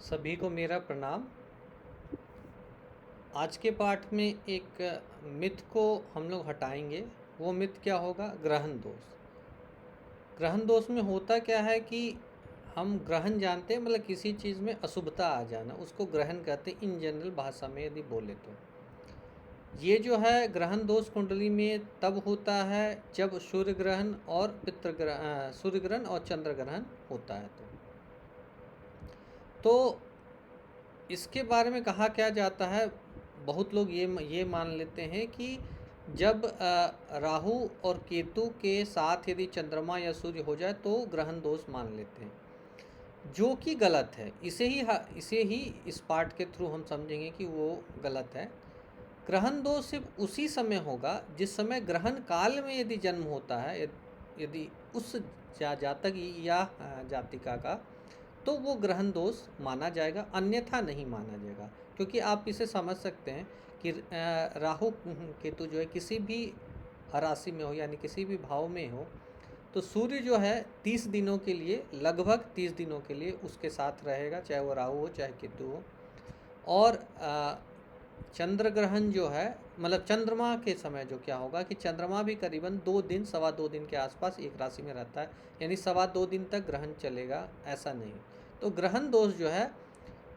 सभी को मेरा प्रणाम। आज के पाठ में एक मिथ को हम लोग हटाएंगे। वो मिथ क्या होगा? ग्रहण दोष। ग्रहण दोष में होता क्या है कि हम ग्रहण जानते हैं, मतलब किसी चीज़ में अशुभता आ जाना, उसको ग्रहण कहते हैं इन जनरल भाषा में यदि बोले तो। ये जो है ग्रहण दोष कुंडली में तब होता है जब सूर्य ग्रहण और सूर्य ग्रहण और चंद्र ग्रहण होता है। तो इसके बारे में कहा क्या जाता है, बहुत लोग ये मान लेते हैं कि जब राहु और केतु के साथ यदि चंद्रमा या सूर्य हो जाए तो ग्रहण दोष मान लेते हैं, जो कि गलत है। इसे ही इस पाठ के थ्रू हम समझेंगे कि वो गलत है। ग्रहण दोष सिर्फ उसी समय होगा जिस समय ग्रहण काल में यदि जन्म होता है, यदि उस जातक या जातिका का, तो वो ग्रहण दोष माना जाएगा, अन्यथा नहीं माना जाएगा। क्योंकि आप इसे समझ सकते हैं कि राहु केतु जो है किसी भी राशि में हो, यानी किसी भी भाव में हो, तो सूर्य जो है 30 दिनों के लिए, लगभग 30 दिनों के लिए उसके साथ रहेगा, चाहे वो राहु हो चाहे केतु हो। और चंद्र ग्रहण जो है, मतलब चंद्रमा के समय जो क्या होगा कि चंद्रमा भी करीबन 2 दिन, सवा 2 दिन के आसपास एक राशि में रहता है, यानी सवा 2 दिन तक ग्रहण चलेगा, ऐसा नहीं। तो ग्रहण दोष जो है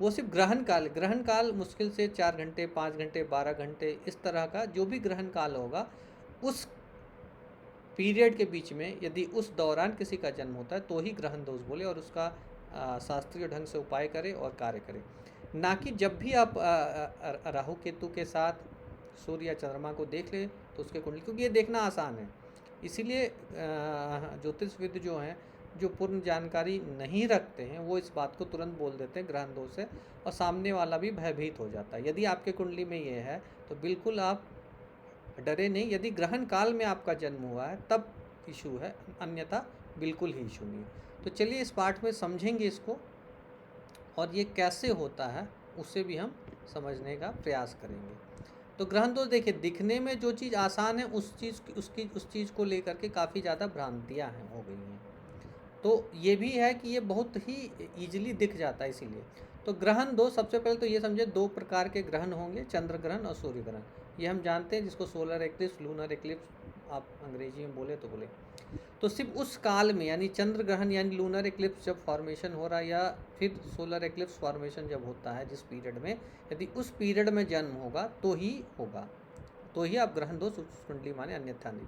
वो सिर्फ ग्रहण काल मुश्किल से 4 घंटे, 5 घंटे, 12 घंटे, इस तरह का जो भी ग्रहण काल होगा, उस पीरियड के बीच में यदि उस दौरान किसी का जन्म होता है तो ही ग्रहण दोष बोले और उसका शास्त्रीय ढंग से उपाय करे और कार्य करे। ना कि जब भी आप राहु केतु के साथ सूर्य या चंद्रमा को देख ले तो उसके कुंडली, क्योंकि ये देखना आसान है। इसीलिए ज्योतिषविद जो हैं, जो पूर्ण जानकारी नहीं रखते हैं, वो इस बात को तुरंत बोल देते हैं ग्रहण दोष है, और सामने वाला भी भयभीत हो जाता है। यदि आपके कुंडली में ये है तो बिल्कुल आप डरे नहीं। यदि ग्रहण काल में आपका जन्म हुआ है तब इशू है, अन्यथा बिल्कुल ही इशू नहीं है। तो चलिए इस पाठ में समझेंगे इसको, और ये कैसे होता है उसे भी हम समझने का प्रयास करेंगे। तो ग्रहण दोष देखिए, दिखने में जो चीज़ आसान है उस चीज़ को लेकर के काफ़ी ज़्यादा भ्रांतियाँ हैं, हो गई हैं। तो ये भी है कि ये बहुत ही ईजिली दिख जाता है, इसीलिए। तो ग्रहण दो, सबसे पहले तो ये समझे 2 प्रकार के ग्रहण होंगे, चंद्र ग्रहण और सूर्य ग्रहण। ये हम जानते हैं, जिसको सोलर एक्लिप्स, लूनर एक्लिप्स आप अंग्रेजी में बोले तो बोले। तो सिर्फ उस काल में, यानी चंद्र ग्रहण यानी लूनर एक्लिप्स जब फॉर्मेशन हो रहा है, या फिर सोलर एक्लिप्स फॉर्मेशन जब होता है जिस पीरियड में, यदि उस पीरियड में जन्म होगा तो ही होगा, तो ही आप ग्रहण दोष कुंडली माने, अन्यथा नहीं।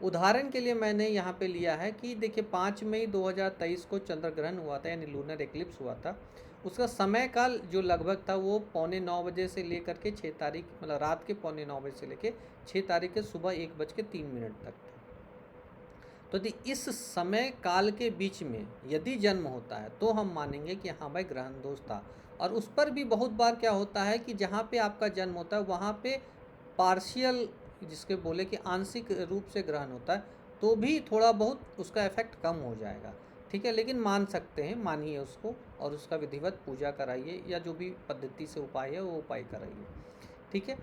उदाहरण के लिए मैंने यहाँ पे लिया है कि देखिए 5 मई 2023 को चंद्र ग्रहण हुआ था, यानी लूनर एक्लिप्स हुआ था। उसका समय काल जो लगभग था वो 8:45 बजे से लेकर के 6 तारीख, मतलब रात के 8:45 बजे से लेकर 6 तारीख के सुबह 1:03 तक था। तो यदि इस समय काल के बीच में यदि जन्म होता है तो हम मानेंगे कि हाँ भाई ग्रहण दोष था। और उस पर भी बहुत बार क्या होता है कि जहाँ पे आपका जन्म होता है वहाँ पे पार्शियल, जिसके बोले कि आंशिक रूप से ग्रहण होता है, तो भी थोड़ा बहुत उसका इफेक्ट कम हो जाएगा, ठीक है। लेकिन मान सकते हैं, मानिए उसको, और उसका विधिवत पूजा कराइए, या जो भी पद्धति से उपाय है वो उपाय कराइए, ठीक है।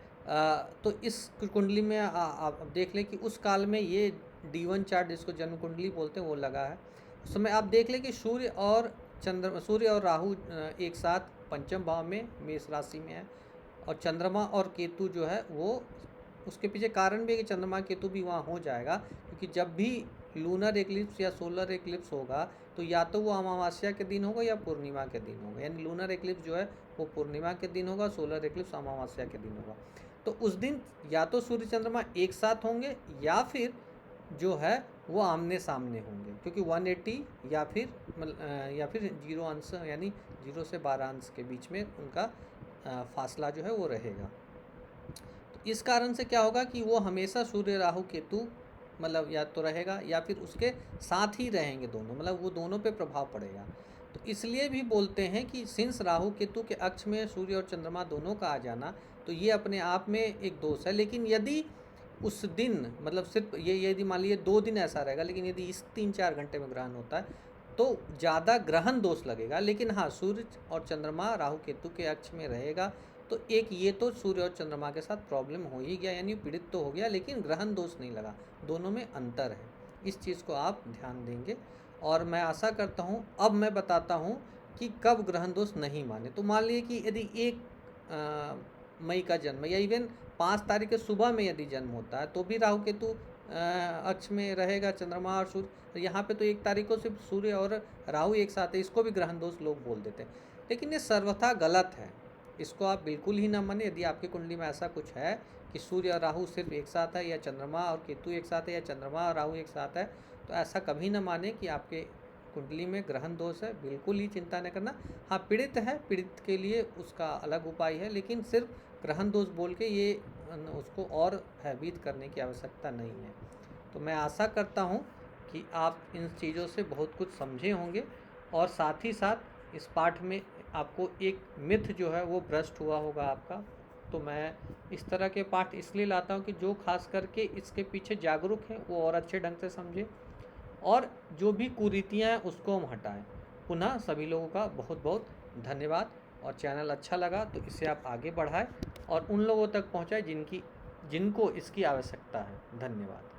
तो इस कुंडली में आप देख लें कि उस काल में ये D1 चार्ट, जिसको जन्म कुंडली बोलते हैं, वो लगा है। उस समय आप देख लें कि सूर्य और राहु एक साथ पंचम भाव में, मेष राशि में है, और चंद्रमा और केतु जो है वो, उसके पीछे कारण भी है कि चंद्रमा केतु भी वहाँ हो जाएगा, क्योंकि जब भी लूनर एक्लिप्स या सोलर एक्लिप्स होगा तो या तो वो अमावस्या के दिन होगा या पूर्णिमा के दिन होगा। यानी लूनर एक्लिप्स जो है वो पूर्णिमा के दिन होगा, सोलर एक्लिप्स अमावस्या के दिन होगा। तो उस दिन या तो सूर्य चंद्रमा एक साथ होंगे, या फिर जो है वो आमने सामने होंगे, क्योंकि 180 या फिर 0 अंश, यानी 0 से 12 अंश के बीच में उनका फासला जो है वो रहेगा। तो इस कारण से क्या होगा कि वो हमेशा सूर्य राहु केतु, मतलब या तो रहेगा या फिर उसके साथ ही रहेंगे दोनों, मतलब वो दोनों पे प्रभाव पड़ेगा। तो इसलिए भी बोलते हैं कि सिंस राहु केतु के अक्ष में सूर्य और चंद्रमा दोनों का आ जाना, तो ये अपने आप में एक दोष है। लेकिन यदि उस दिन, मतलब सिर्फ ये यदि मान लीजिए 2 दिन ऐसा रहेगा, लेकिन यदि इस 3-4 घंटे में ग्रहण होता है तो ज़्यादा ग्रहण दोष लगेगा। लेकिन हाँ, सूर्य और चंद्रमा राहु केतु के अक्ष में रहेगा, तो एक ये तो सूर्य और चंद्रमा के साथ प्रॉब्लम हो ही गया, यानी पीड़ित तो हो गया, लेकिन ग्रहण दोष नहीं लगा। दोनों में अंतर है, इस चीज़ को आप ध्यान देंगे। और मैं आशा करता हूँ, अब मैं बताता हूँ कि कब ग्रहण दोष नहीं माने। तो मान लीजिए कि यदि 1 मई का जन्म या इवन 5 तारीख के सुबह में यदि जन्म होता है तो भी राहु केतु अक्ष में रहेगा, चंद्रमा और सूर्य। तो यहाँ पे तो 1 तारीख को सिर्फ सूर्य और राहु एक साथ है, इसको भी ग्रहण दोष लोग बोल देते हैं, लेकिन ये सर्वथा गलत है। इसको आप बिल्कुल ही ना माने। यदि आपकी कुंडली में ऐसा कुछ है कि सूर्य और राहु सिर्फ एक साथ है, या चंद्रमा और केतु एक साथ है, या चंद्रमा और राहु एक साथ है, तो ऐसा कभी ना माने कि आपके कुंडली में ग्रहण दोष है। बिल्कुल ही चिंता न करना। हाँ, पीड़ित है, पीड़ित के लिए उसका अलग उपाय है, लेकिन सिर्फ ग्रहण दोष बोल के ये उसको और भयभीत करने की आवश्यकता नहीं है। तो मैं आशा करता हूँ कि आप इन चीज़ों से बहुत कुछ समझे होंगे, और साथ ही साथ इस पाठ में आपको एक मिथ जो है वो भ्रष्ट हुआ होगा आपका। तो मैं इस तरह के पाठ इसलिए लाता हूँ कि जो खास करके इसके पीछे जागरूक हैं वो और अच्छे ढंग से समझे, और जो भी कुरीतियाँ हैं उसको हम हटाएं। पुनः सभी लोगों का बहुत बहुत धन्यवाद, और चैनल अच्छा लगा तो इसे आप आगे बढ़ाएं और उन लोगों तक पहुंचाएं जिनको इसकी आवश्यकता है। धन्यवाद।